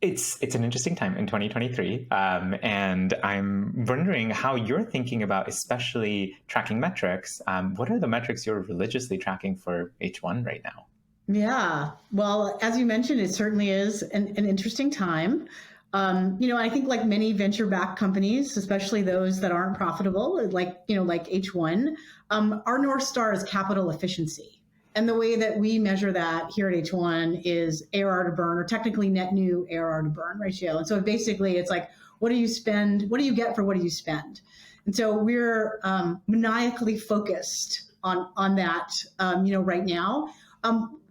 It's an interesting time in 2023, and I'm wondering how you're thinking about especially tracking metrics. What are the metrics you're religiously tracking for H1 right now? Yeah. Well, as you mentioned, it certainly is an interesting time. I think like many venture-backed companies, especially those that aren't profitable, like H1, our North Star is capital efficiency. And the way that we measure that here at H1 is ARR to burn, or technically net new ARR to burn ratio. And so basically it's like, what do you spend? What do you get for what do you spend? And so we're maniacally focused on that, right now.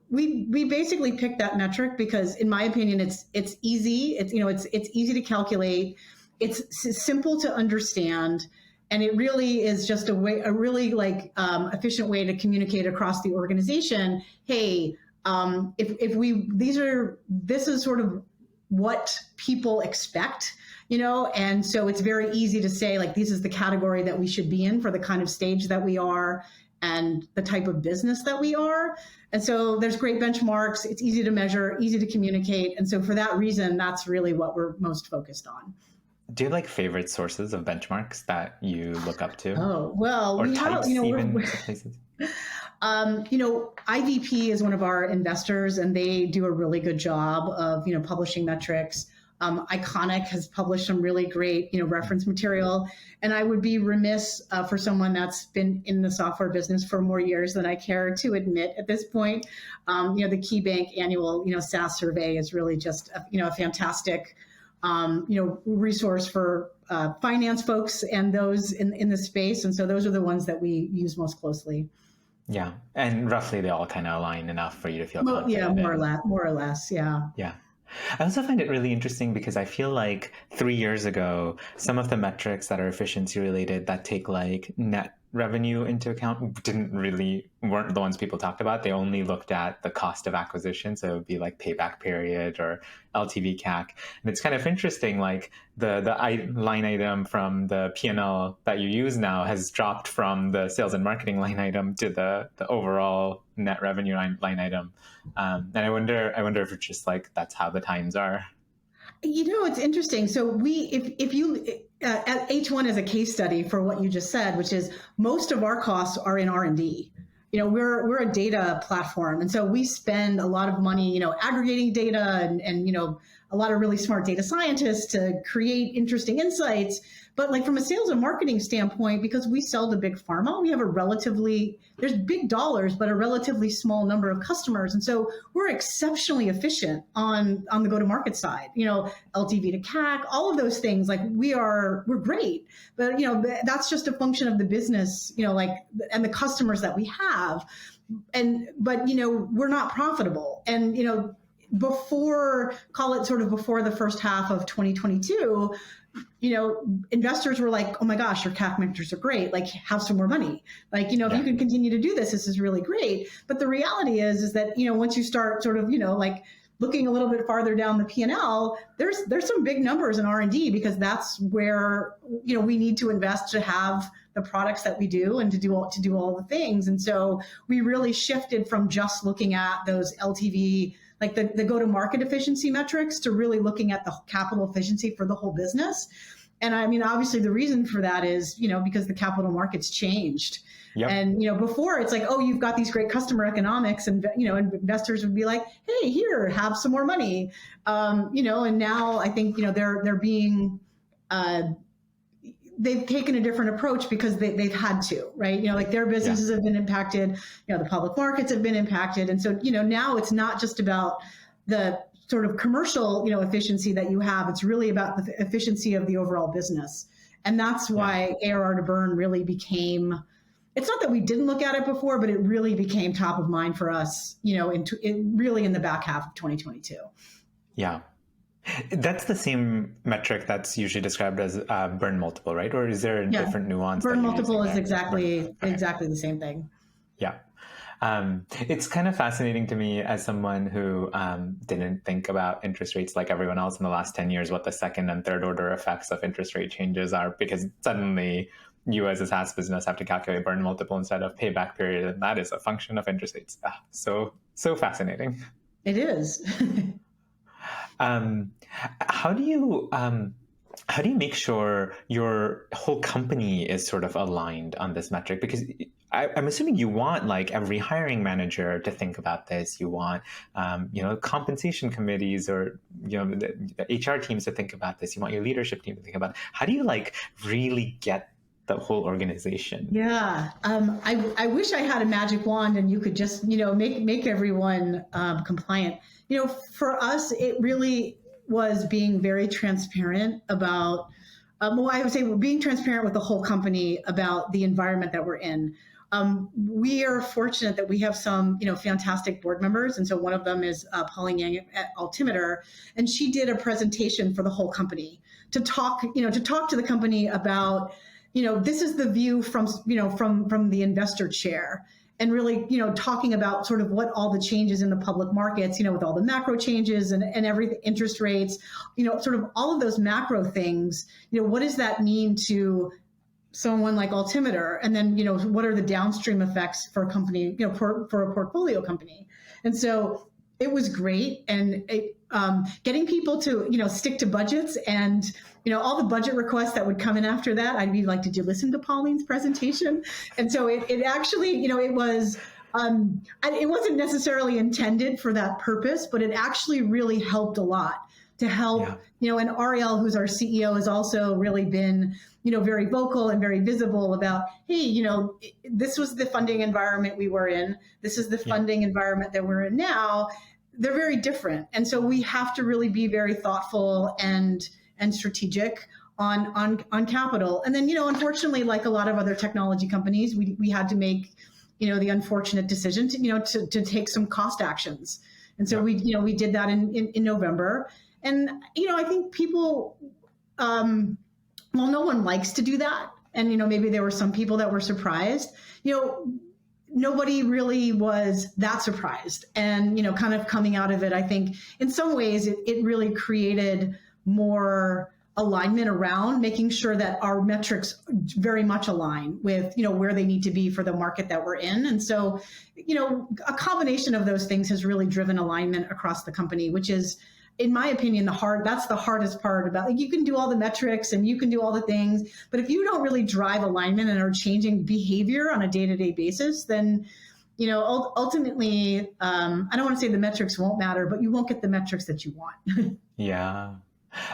We basically picked that metric because, in my opinion, it's easy. It's easy to calculate. It's simple to understand, and it really is just a really efficient way to communicate across the organization. Hey, this is sort of what people expect. And so it's very easy to say, like, this is the category that we should be in for the kind of stage that we are and the type of business that we are. And so there's great benchmarks. It's easy to measure, easy to communicate. And so for that reason, that's really what we're most focused on. Do you have favorite sources of benchmarks that you look up to? Oh, well, or we types have, even of places? IVP is one of our investors, and they do a really good job of, publishing metrics. Iconic has published some really great, reference material. And I would be remiss for someone that's been in the software business for more years than I care to admit at this point. The KeyBank annual, SaaS survey is really just, a fantastic, resource for finance folks and those in the space. And so those are the ones that we use most closely. Yeah. And roughly they all kind of align enough for you to feel confident. Yeah, more or less. Yeah. Yeah. I also find it really interesting because I feel like 3 years ago, some of the metrics that are efficiency related that take net revenue into account weren't the ones people talked about. They only looked at the cost of acquisition. So it would be payback period or LTV CAC. And it's kind of interesting, the line item from the P&L that you use now has dropped from the sales and marketing line item to the overall net revenue line item. And I wonder if it's just that's how the times are. It's interesting. So if you at H1 as a case study for what you just said, which is most of our costs are in R&D. We're a data platform, and so we spend a lot of money, aggregating data and a lot of really smart data scientists to create interesting insights. But from a sales and marketing standpoint, because we sell to big pharma, we have there's big dollars, but a relatively small number of customers. And so we're exceptionally efficient on the go-to-market side, LTV to CAC, all of those things. We're great, but that's just a function of the business, and the customers that we have. But we're not profitable. And, before the first half of 2022, investors were like, oh my gosh, your CAC metrics are great. Have some more money. If you can continue to do this is really great. But the reality is that, once you start looking a little bit farther down the P&L, there's some big numbers in R&D, because that's where, we need to invest to have the products that we do and to do all the things. And so we really shifted from just looking at those LTV, the go-to-market efficiency metrics, to really looking at the capital efficiency for the whole business. And I mean, obviously the reason for that is, because the capital markets changed. Yep. And, before it's oh, you've got these great customer economics, and, investors would be like, hey, here, have some more money. And now I think, they're being, they've taken a different approach because they've had to, right? Their businesses have been impacted, the public markets have been impacted. And so, now it's not just about the sort of commercial, efficiency that you have. It's really about the efficiency of the overall business. And that's why ARR to burn really became, it's not that we didn't look at it before, but it really became top of mind for us, really in the back half of 2022. Yeah. That's the same metric that's usually described as burn multiple, right? Or is there a different nuance? Burn multiple is exactly the same thing. Yeah. It's kind of fascinating to me as someone who didn't think about interest rates like everyone else in the last 10 years, what the second and third order effects of interest rate changes are, because suddenly you as a SaaS business have to calculate burn multiple instead of payback period. And that is a function of interest rates. So fascinating. It is. How do you make sure your whole company is sort of aligned on this metric? Because I'm assuming you want like every hiring manager to think about this. You want, compensation committees or, the HR teams to think about this. You want your leadership team to think about it. How do you like really get the whole organization? Yeah, I wish I had a magic wand and you could just, make everyone compliant. For us, it really was being very transparent about, I would say we're being transparent with the whole company about the environment that we're in. We are fortunate that we have some, fantastic board members. And so one of them is Pauline Yang at Altimeter, and she did a presentation for the whole company to talk to the company about, this is the view from the investor chair, and really, talking about sort of what all the changes in the public markets, with all the macro changes and everything, interest rates, sort of all of those macro things, what does that mean to someone like Altimeter? And then, what are the downstream effects for a company, for a portfolio company? And so it was great. And getting people to, stick to budgets and, all the budget requests that would come in after that, I'd be like, did you listen to Pauline's presentation? And so it actually, it was, it wasn't necessarily intended for that purpose, but it actually really helped a lot to help, and Ariel, who's our CEO, has also really been, very vocal and very visible about, hey, this was the funding environment we were in. This is the funding environment that we're in now. They're very different. And so we have to really be very thoughtful and strategic on capital. And then, unfortunately, like a lot of other technology companies, we had to make, the unfortunate decision to take some cost actions. And so we did that in November. And, I think people, no one likes to do that. And, maybe there were some people that were surprised, nobody really was that surprised. And, kind of coming out of it, I think in some ways it really created more alignment around making sure that our metrics very much align with, where they need to be for the market that we're in. And so, a combination of those things has really driven alignment across the company, which is, in my opinion, that's the hardest part about, like, you can do all the metrics and you can do all the things, but if you don't really drive alignment and are changing behavior on a day-to-day basis, then, ultimately, I don't want to say the metrics won't matter, but you won't get the metrics that you want. Yeah.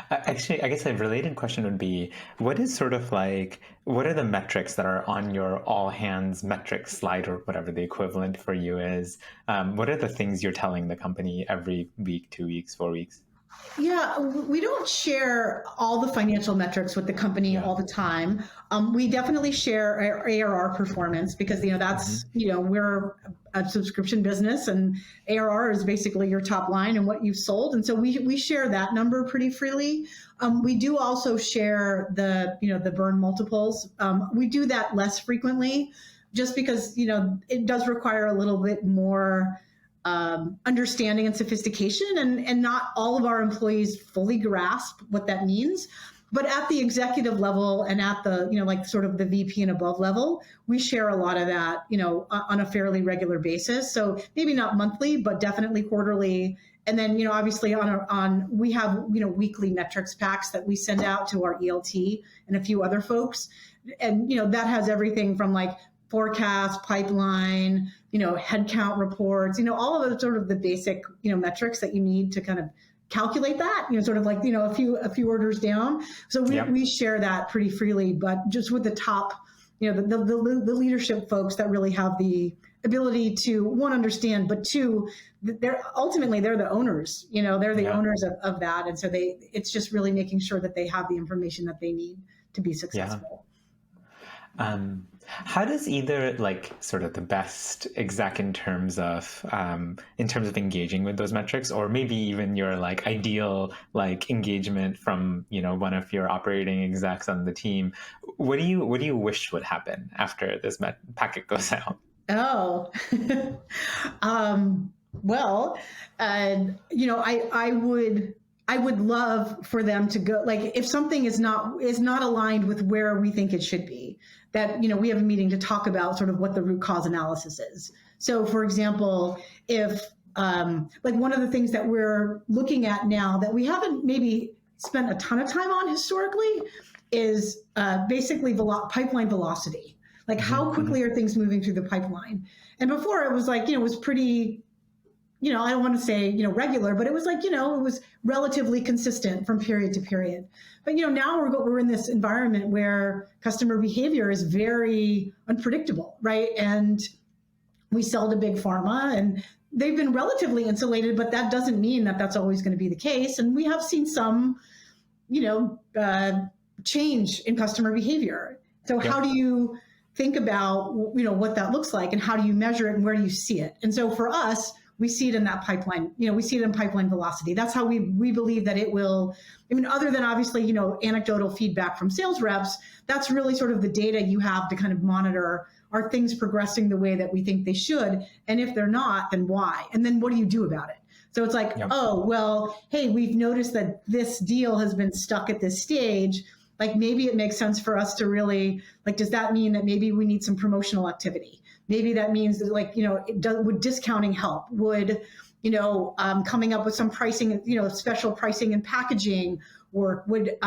Actually, I guess a related question would be, what are the metrics that are on your all hands metrics slide, or whatever the equivalent for you is? What are the things you're telling the company every week, 2 weeks, 4 weeks? Yeah, we don't share all the financial metrics with the company all the time. We definitely share our ARR performance because, that's, we're a subscription business, and ARR is basically your top line and what you've sold. And so we share that number pretty freely. We do also share the burn multiples. We do that less frequently just because, it does require a little bit more understanding and sophistication, and not all of our employees fully grasp what that means. But at the executive level and at the, like sort of the VP and above level, we share a lot of that, on a fairly regular basis. So maybe not monthly, but definitely quarterly. And then, obviously we have, weekly metrics packs that we send out to our ELT and a few other folks. And, that has everything from like forecast, pipeline, headcount reports, all of the sort of the basic, metrics that you need to kind of calculate that, sort of like, a few orders down. So we share that pretty freely, but just with the top, the leadership folks that really have the ability to, one, understand, but two, they're the owners, they're the owners of that. And so it's just really making sure that they have the information that they need to be successful. How does either like sort of the best exec in terms of engaging with those metrics, or maybe even your like ideal like engagement from one of your operating execs on the team, what do you wish would happen after this packet goes out? Oh, well, I would love for them to go, like, if something is not aligned with where we think it should be, that, we have a meeting to talk about sort of what the root cause analysis is. So for example, if like one of the things that we're looking at now that we haven't maybe spent a ton of time on historically is basically pipeline velocity. Like how quickly are things moving through the pipeline? And before it was like, it was pretty, I don't want to say, regular, but it was like, it was relatively consistent from period to period. But, now we're in this environment where customer behavior is very unpredictable, right? And we sell to big pharma and they've been relatively insulated, but that doesn't mean that that's always going to be the case. And we have seen some, change in customer behavior. So how do you think about, what that looks like and how do you measure it and where do you see it? And so for us, we see it in that pipeline, we see it in pipeline velocity. That's how we believe that it will, other than obviously, anecdotal feedback from sales reps, that's really sort of the data you have to kind of monitor, are things progressing the way that we think they should? And if they're not, then why? And then what do you do about it? So it's like, oh, well, hey, we've noticed that this deal has been stuck at this stage. Like maybe it makes sense for us to really, like, does that mean that maybe we need some promotional activity? Maybe that means that, like, would discounting help? Would, coming up with some pricing, special pricing and packaging work? Would,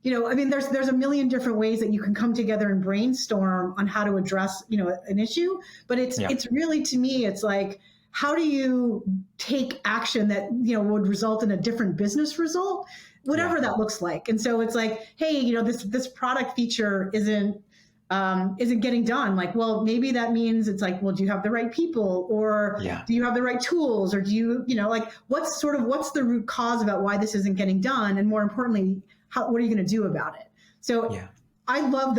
there's a million different ways that you can come together and brainstorm on how to address, an issue. But it's really, to me, it's like, how do you take action that, would result in a different business result, whatever that looks like? And so it's like, hey, this product feature isn't getting done. Like, well, maybe that means it's like, well, do you have the right people, or do you have the right tools, or do you, like, what's the root cause about why this isn't getting done? And more importantly, what are you going to do about it? So I love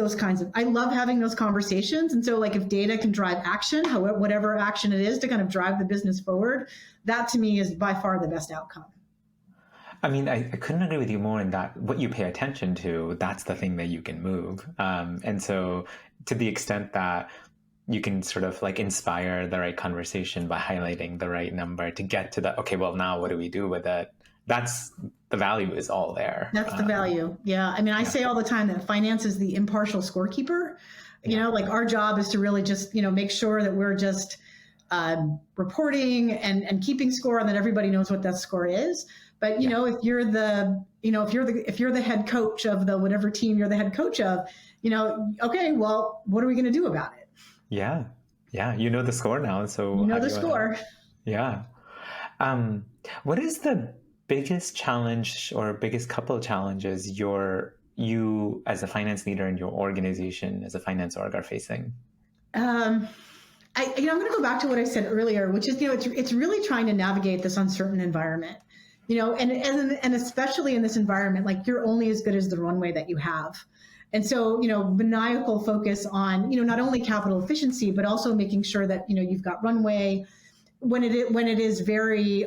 I love having those conversations. And so, like, if data can drive action, whatever action it is to kind of drive the business forward, that to me is by far the best outcome. I mean, I couldn't agree with you more in that what you pay attention to, that's the thing that you can move. And so to the extent that you can sort of like inspire the right conversation by highlighting the right number to get to the, okay, well, now what do we do with it? That's the value is all there. That's the value. Yeah. I mean, I say all the time that finance is the impartial scorekeeper. Like our job is to really just, make sure that we're just reporting and keeping score and that everybody knows what that score is. But, if you're the head coach of the whatever team you're the head coach of, okay, well, what are we going to do about it? Yeah. Yeah. You know the score now. So the score. Yeah. What is the biggest challenge or biggest couple of challenges you as a finance leader in your organization as a finance org are facing? I'm going to go back to what I said earlier, which is, it's really trying to navigate this uncertain environment. And especially in this environment, like, you're only as good as the runway that you have. And so, maniacal focus on, not only capital efficiency, but also making sure that, you've got runway when it is very,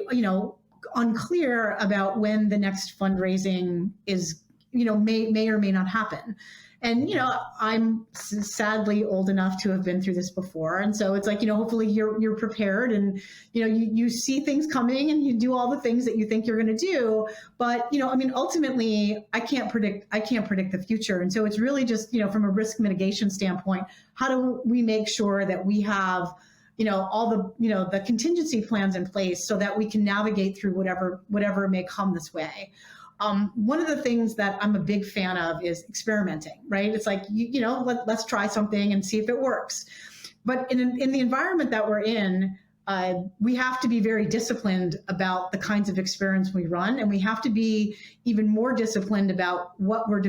unclear about when the next fundraising is, may or may not happen. And, I'm sadly old enough to have been through this before. And so it's like, hopefully you're prepared and, you see things coming and you do all the things that you think you're going to do. But, ultimately, I can't predict the future. And so it's really just, from a risk mitigation standpoint, how do we make sure that we have, all the contingency plans in place so that we can navigate through whatever may come this way. One of the things that I'm a big fan of is experimenting, right? It's like, let's try something and see if it works. But in the environment that we're in, we have to be very disciplined about the kinds of experiments we run. And we have to be even more disciplined about what we're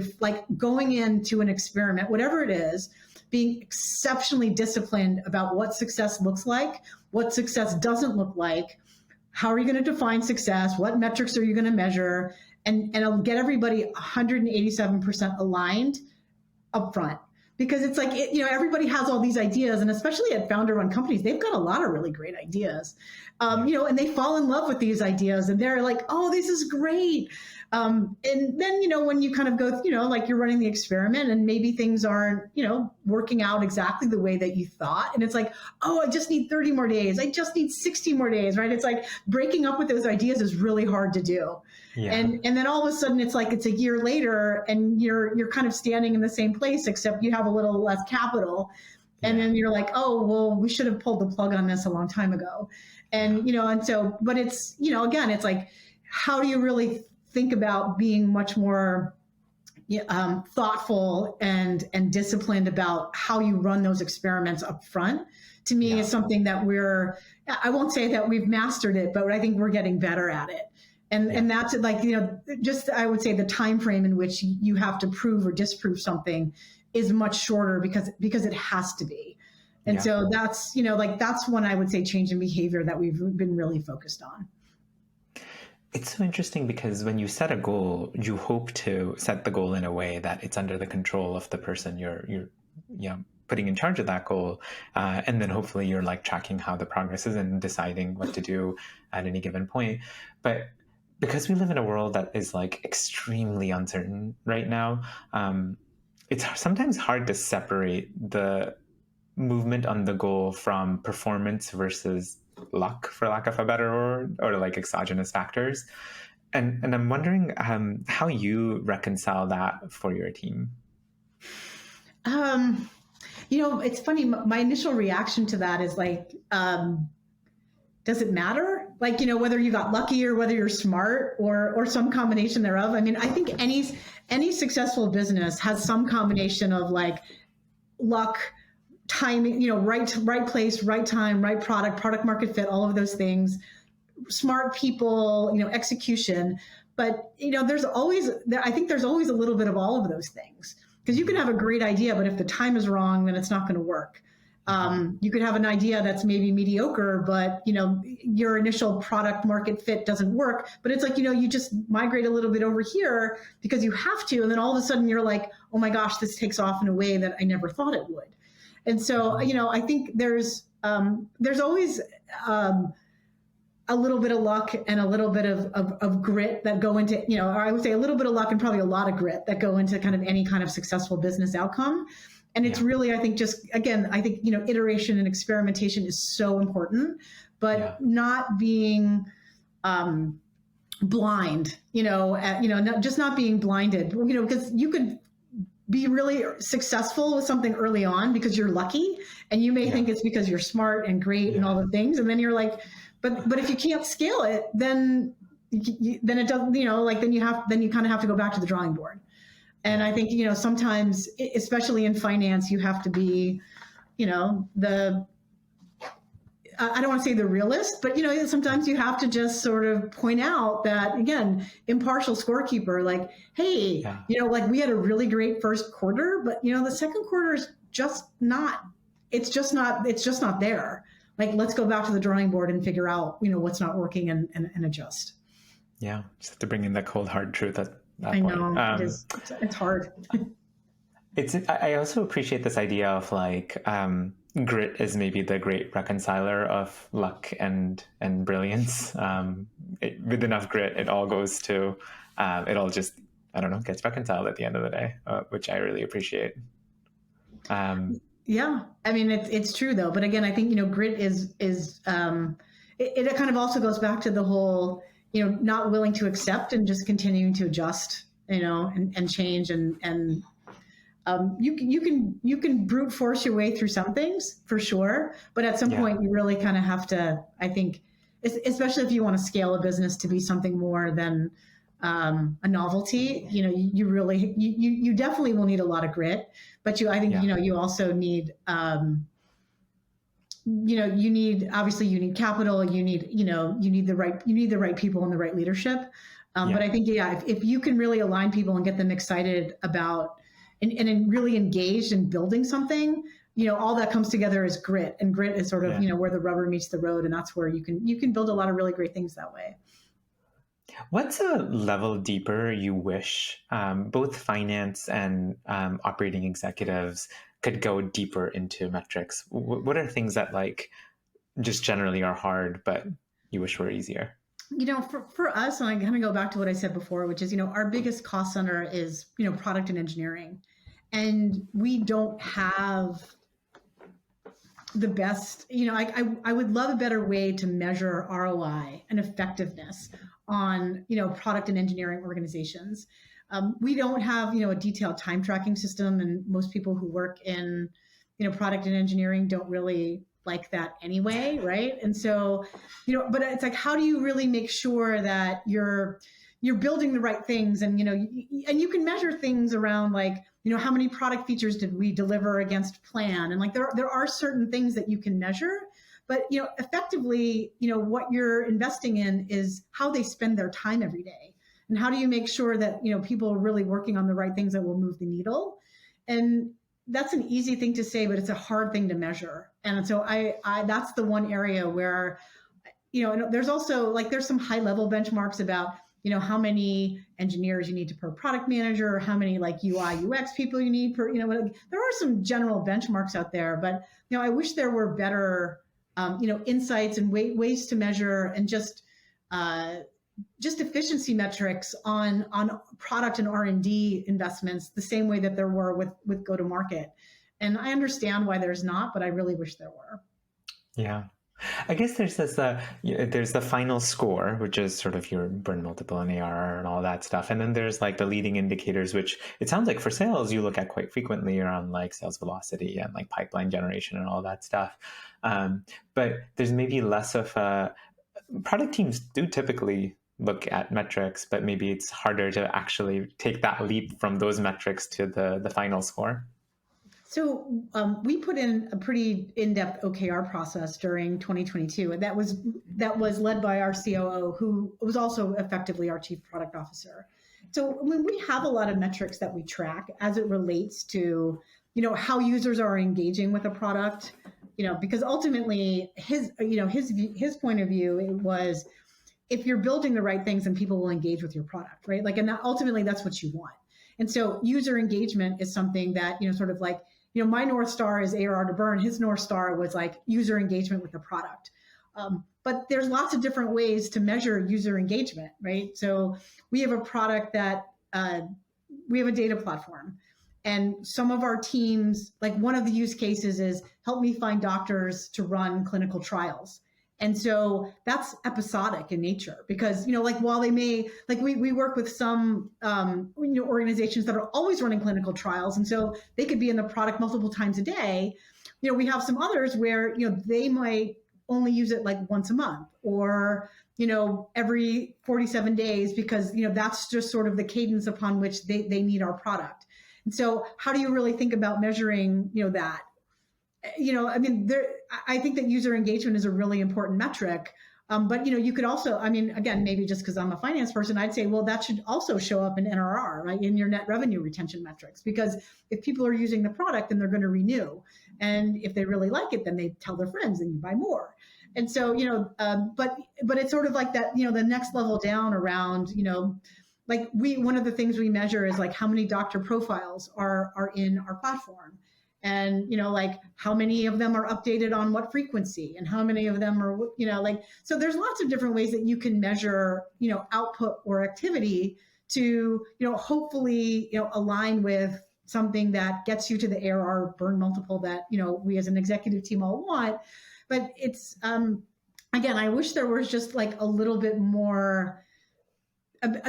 going into an experiment, whatever it is, being exceptionally disciplined about what success looks like, what success doesn't look like, how are you going to define success, what metrics are you going to measure, and I'll get everybody 187% aligned up front. Because it's like, everybody has all these ideas, and especially at founder-run companies, they've got a lot of really great ideas, and they fall in love with these ideas, and they're like, oh, this is great. And then, when you kind of go, like you're running the experiment and maybe things aren't, working out exactly the way that you thought. And it's like, oh, I just need 30 more days. I just need 60 more days, right? It's like breaking up with those ideas is really hard to do. Yeah. And then all of a sudden it's like, it's a year later and you're kind of standing in the same place, except you have a little less capital. And Yeah. then you're like, oh, well, we should have pulled the plug on this a long time ago. Yeah. And, and so, but it's, again, it's like, how do you really think about being much more thoughtful and disciplined about how you run those experiments up front? To me, Yeah. is something that I won't say that we've mastered it, but I think we're getting better at it. And that's like, just I would say the time frame in which you have to prove or disprove something is much shorter because it has to be. And so that's, that's one I would say change in behavior that we've been really focused on. It's so interesting because when you set a goal, you hope to set the goal in a way that it's under the control of the person you're putting in charge of that goal. And then hopefully you're like tracking how the progress is and deciding what to do at any given point. But because we live in a world that is like extremely uncertain right now, it's sometimes hard to separate the movement on the goal from performance versus luck, for lack of a better word, or like exogenous factors. And I'm wondering how you reconcile that for your team. It's funny. My initial reaction to that is like, does it matter? Like, whether you got lucky or whether you're smart or some combination thereof. I mean, I think any successful business has some combination of like luck, timing, right place, right time, right product market fit, all of those things, smart people, execution. But, I think there's always a little bit of all of those things, because you can have a great idea, but if the time is wrong, then it's not going to work. You could have an idea that's maybe mediocre, but your initial product market fit doesn't work. But it's like, you just migrate a little bit over here because you have to, and then all of a sudden you're like, oh my gosh, this takes off in a way that I never thought it would. And so, I think there's always a little bit of luck and a little bit of grit that go into, or I would say a little bit of luck and probably a lot of grit that go into kind of any kind of successful business outcome. And it's really, I think, iteration and experimentation is so important, but not being blind, just not being blinded, because you could be really successful with something early on because you're lucky, and you may think it's because you're smart and great and all the things. And then you're like, but if you can't scale it, then it doesn't, then you kind of have to go back to the drawing board. And I think, sometimes, especially in finance, you have to be, I don't want to say the realist, but, sometimes you have to just sort of point out that, again, impartial scorekeeper, like, hey, like we had a really great first quarter, but, the second quarter is just not, it's just not there. Like, let's go back to the drawing board and figure out, what's not working and adjust. Yeah. Just have to bring in that cold, hard truth at that I point. know it's hard. I also appreciate this idea of like, grit is maybe the great reconciler of luck and brilliance. With enough grit, it all goes to, it all just, I don't know, gets reconciled at the end of the day, which I really appreciate. Yeah, I mean, it's true though. But again, I think, grit is it kind of also goes back to the whole, not willing to accept and just continuing to adjust, and change and you can brute force your way through some things for sure, but at some point you really kind of have to, I think, especially if you want to scale a business to be something more than a novelty, you really, you definitely will need a lot of grit, but I think, you also need, obviously you need capital, you need the right people and the right leadership. But I think, if you can really align people and get them excited about and really engaged in building something, all that comes together is grit, and grit is sort of, where the rubber meets the road. And that's where you can build a lot of really great things that way. What's a level deeper you wish both finance and operating executives could go deeper into metrics? What are things that like just generally are hard, but you wish were easier? For us, and I kind of go back to what I said before, which is, our biggest cost center is, product and engineering. And we don't have the best, I would love a better way to measure ROI and effectiveness on, product and engineering organizations. We don't have, a detailed time tracking system. And most people who work in, product and engineering don't really like that anyway, right? And so, but it's like, how do you really make sure that you're building the right things, and and you can measure things around like, how many product features did we deliver against plan, and like there are certain things that you can measure, but effectively, what you're investing in is how they spend their time every day, and how do you make sure that people are really working on the right things that will move the needle. And that's an easy thing to say, but it's a hard thing to measure. And so I that's the one area where, and there's also like, there's some high level benchmarks about, how many engineers you need per product manager, or how many like UI UX people you need per, there are some general benchmarks out there, but, I wish there were better, insights and ways to measure, and just efficiency metrics on product and R&D investments, the same way that there were with go-to-market. And I understand why there's not, but I really wish there were. Yeah. I guess there's this, there's the final score, which is sort of your burn multiple and ARR and all that stuff. And then there's like the leading indicators, which it sounds like for sales, you look at quite frequently, around like sales velocity and like pipeline generation and all that stuff. But there's maybe less of product teams do typically look at metrics, but maybe it's harder to actually take that leap from those metrics to the final score. So we put in a pretty in-depth OKR process during 2022, and that was led by our COO, who was also effectively our chief product officer. So when we have a lot of metrics that we track as it relates to, how users are engaging with a product, because ultimately his point of view, it was, if you're building the right things, then people will engage with your product, right? Like, and ultimately that's what you want. And so user engagement is something that, sort of like, my North Star is ARR to burn. His North Star was like user engagement with the product. But there's lots of different ways to measure user engagement, right? So we have a product that, we have a data platform. And some of our teams, like one of the use cases is help me find doctors to run clinical trials. And so that's episodic in nature, because, like while they may, like we work with some, organizations that are always running clinical trials. And so they could be in the product multiple times a day. We have some others where, they might only use it like once a month, or, every 47 days, because, that's just sort of the cadence upon which they need our product. And so how do you really think about measuring, that? I think that user engagement is a really important metric. But, you could also, again, maybe just because I'm a finance person, I'd say, well, that should also show up in NRR, right? In your net revenue retention metrics, because if people are using the product, then they're going to renew. And if they really like it, then they tell their friends and you buy more. And so, but it's sort of like that, the next level down around, like one of the things we measure is like how many doctor profiles are in our platform. And, like how many of them are updated on what frequency, and how many of them are, so there's lots of different ways that you can measure, output or activity to, hopefully, align with something that gets you to the ARR burn multiple that, we as an executive team all want. But it's, again, I wish there was just like a little bit more,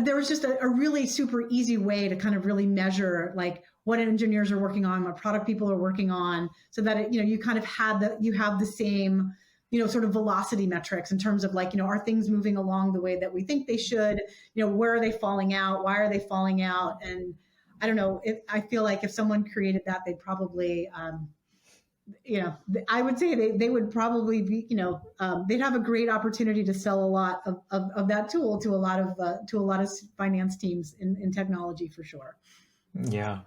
there was just a really super easy way to kind of really measure like what engineers are working on, what product people are working on, so that it, you kind of have the same, sort of velocity metrics in terms of like, are things moving along the way that we think they should? Where are they falling out? Why are they falling out? And I don't know, I feel like if someone created that, they'd probably, I would say they would probably be, they'd have a great opportunity to sell a lot of that tool to a lot of finance teams in technology, for sure. Yeah.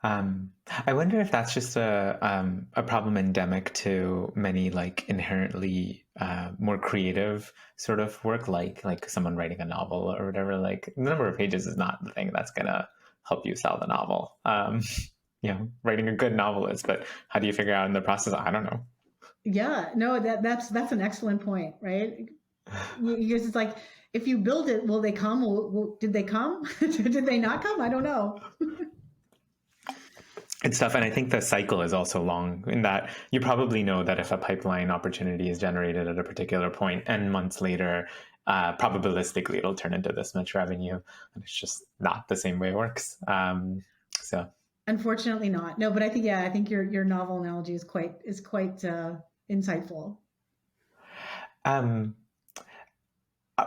I wonder if that's just a problem endemic to many like inherently more creative sort of work, like someone writing a novel or whatever. Like the number of pages is not the thing that's gonna help you sell the novel. Writing a good novel is, but how do you figure out in the process? I don't know. Yeah, no, that's an excellent point, right? Because it's like, if you build it, will they come? Did they come? Did they not come? I don't know. It's tough. And I think the cycle is also long, in that you probably know that if a pipeline opportunity is generated at a particular point and months later, probabilistically, it'll turn into this much revenue. And it's just not the same way it works. Unfortunately not. No, but I think your novel analogy is quite insightful. Um,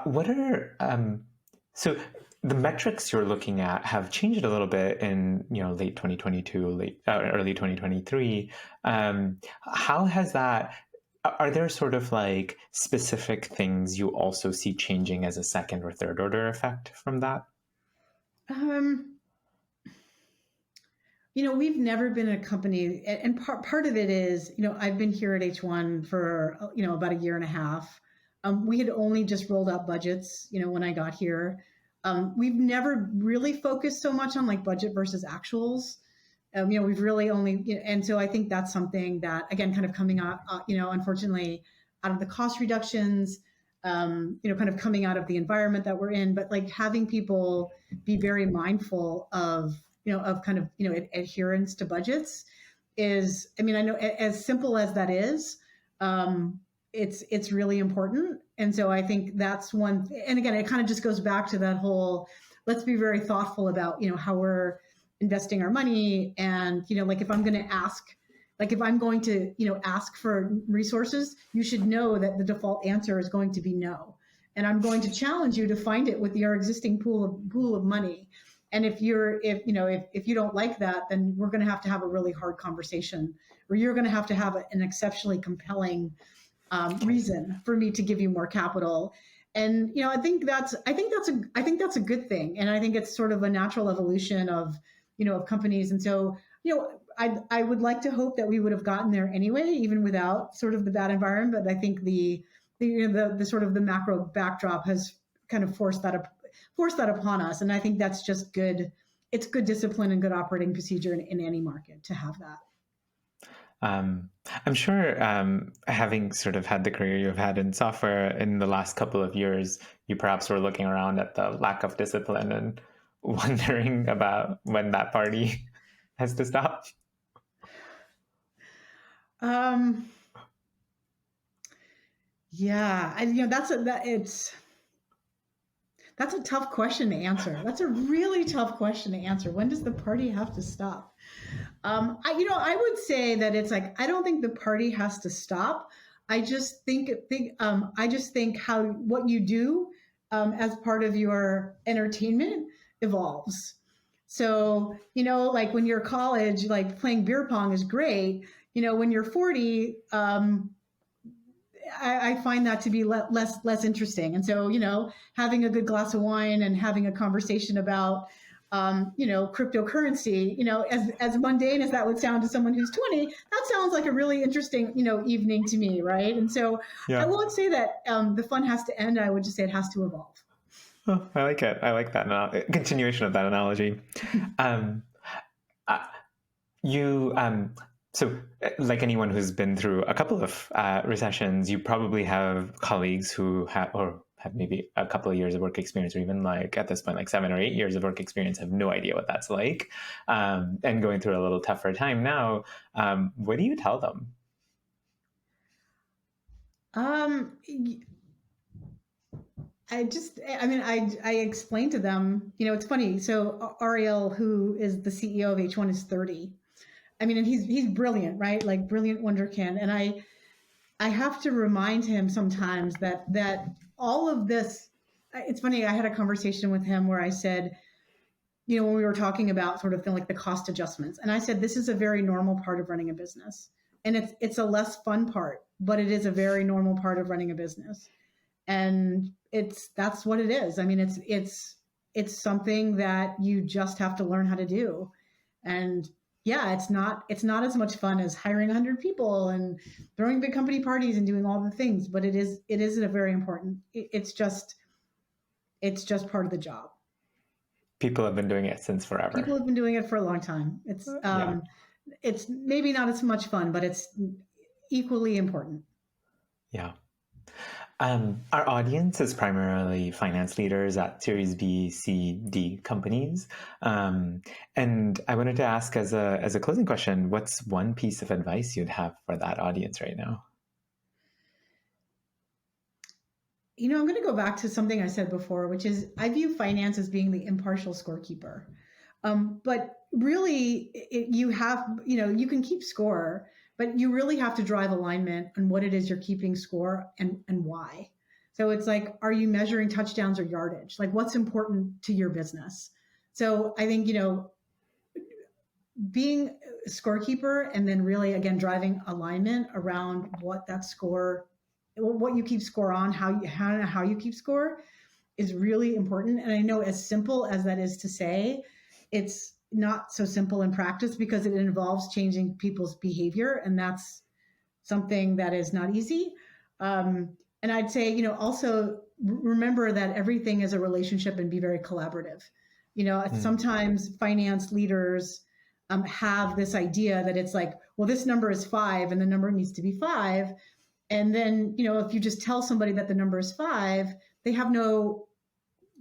what are so the metrics you're looking at have changed a little bit in late 2022, early 2023. How has that? Are there sort of like specific things you also see changing as a second or third order effect from that? Um, we've never been a company, and part of it is, I've been here at H1 for, about a year and a half. We had only just rolled out budgets, when I got here. We've never really focused so much on like budget versus actuals. We've really only, and so I think that's something that, again, kind of coming out, unfortunately, out of the cost reductions, kind of coming out of the environment that we're in, but like having people be very mindful of, of kind of, adherence to budgets is, I mean, I know as simple as that is, it's really important. And so I think that's one, and again, it kind of just goes back to that whole, let's be very thoughtful about, how we're investing our money. And, like if I'm going to ask, like if I'm going to, ask for resources, you should know that the default answer is going to be no. And I'm going to challenge you to find it with your existing pool of money. And if you don't like that, then we're going to have a really hard conversation, or you're going to have an exceptionally compelling reason for me to give you more capital. And I think that's a good thing, and I think it's sort of a natural evolution of of companies. And so I would like to hope that we would have gotten there anyway, even without sort of the bad environment. But I think the sort of the macro backdrop has kind of forced that upon us, and I think that's just good. It's good discipline and good operating procedure in any market to have that. I'm sure, having sort of had the career you've had in software in the last couple of years, you perhaps were looking around at the lack of discipline and wondering about when that party has to stop. Yeah, that's a tough question to answer. That's a really tough question to answer. When does the party have to stop? I would say that it's like, I don't think the party has to stop. I just think how what you do as part of your entertainment evolves. So, like when you're college, like playing beer pong is great. When you're 40, I find that to be less interesting. And so, having a good glass of wine and having a conversation about, cryptocurrency, as mundane as that would sound to someone who's 20, that sounds like a really interesting, evening to me, right? And so, yeah. I won't say that the fun has to end. I would just say it has to evolve. Oh, I like it. I like that continuation of that analogy. So like anyone who's been through a couple of recessions, you probably have colleagues who have maybe a couple of years of work experience, or even like at this point, like 7 or 8 years of work experience, have no idea what that's like, and going through a little tougher time now. What do you tell them? I explained to them, it's funny. So Ariel, who is the CEO of H1, is 30. I mean, and he's brilliant, right? Like brilliant wonderkind. And I have to remind him sometimes that all of this, it's funny, I had a conversation with him where I said, when we were talking about sort of like the cost adjustments, and I said, this is a very normal part of running a business. And it's a less fun part, but it is a very normal part of running a business. And that's what it is. I mean, it's something that you just have to learn how to do. And yeah, it's not as much fun as hiring 100 people and throwing big company parties and doing all the things, but it is a very important, it's just part of the job. People have been doing it since forever. People have been doing it for a long time. It's maybe not as much fun, but it's equally important. Yeah. Our audience is primarily finance leaders at Series B, C, D companies. And I wanted to ask as a closing question, what's one piece of advice you'd have for that audience right now? I'm going to go back to something I said before, which is I view finance as being the impartial scorekeeper. But really, you have, you can keep score, but you really have to drive alignment on what it is you're keeping score and why. So it's like, are you measuring touchdowns or yardage? Like, what's important to your business? So I think, being a scorekeeper and then really, again, driving alignment around what that score, what you keep score on, how you keep score is really important. And I know, as simple as that is to say, it's not so simple in practice because it involves changing people's behavior. And that's something that is not easy. And I'd say, also remember that everything is a relationship and be very collaborative. Sometimes finance leaders have this idea that it's like, well, this number is 5 and the number needs to be 5. And then, if you just tell somebody that the number is 5, they don't know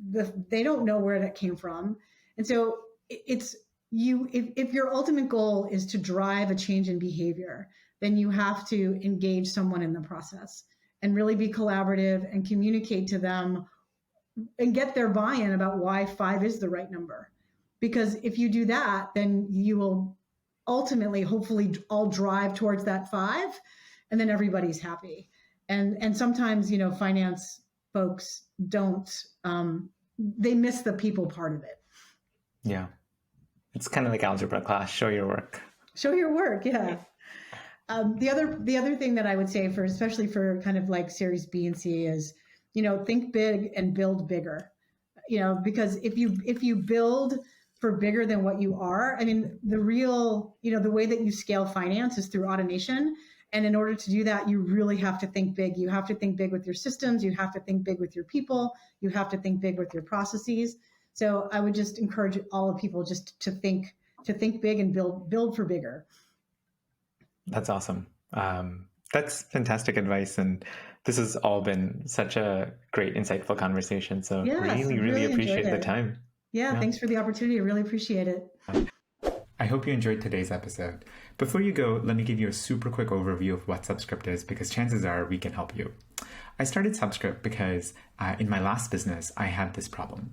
where that came from. And so it's if your ultimate goal is to drive a change in behavior, then you have to engage someone in the process and really be collaborative and communicate to them and get their buy-in about why 5 is the right number. Because if you do that, then you will ultimately, hopefully, all drive towards that 5, and then everybody's happy. And sometimes, finance folks don't, they miss the people part of it. Yeah. It's kind of like algebra class. Show your work. Show your work. Yeah. The other thing that I would say, especially for kind of like Series B and C, is, think big and build bigger. Because if you build for bigger than what you are, I mean, the way that you scale finance is through automation. And in order to do that, you really have to think big. You have to think big with your systems. You have to think big with your people. You have to think big with your processes. So I would just encourage all of people just to think big and build for bigger. That's awesome. That's fantastic advice. And this has all been such a great, insightful conversation. So really appreciate the time. Yeah, thanks for the opportunity. I really appreciate it. I hope you enjoyed today's episode. Before you go, let me give you a super quick overview of what Subscript is, because chances are we can help you. I started Subscript because in my last business, I had this problem.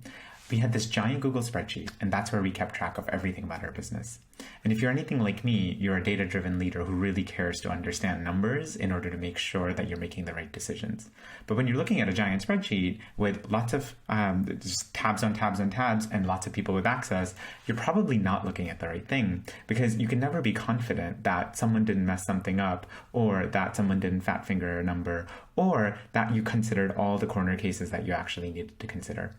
We had this giant Google spreadsheet, and that's where we kept track of everything about our business. And if you're anything like me, you're a data-driven leader who really cares to understand numbers in order to make sure that you're making the right decisions. But when you're looking at a giant spreadsheet with lots of just tabs on tabs on tabs and lots of people with access, you're probably not looking at the right thing, because you can never be confident that someone didn't mess something up, or that someone didn't fat finger a number, or that you considered all the corner cases that you actually needed to consider.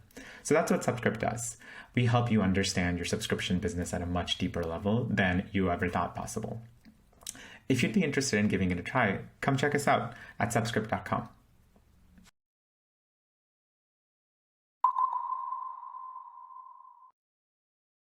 So that's what Subscript does. We help you understand your subscription business at a much deeper level than you ever thought possible. If you'd be interested in giving it a try, come check us out at subscript.com.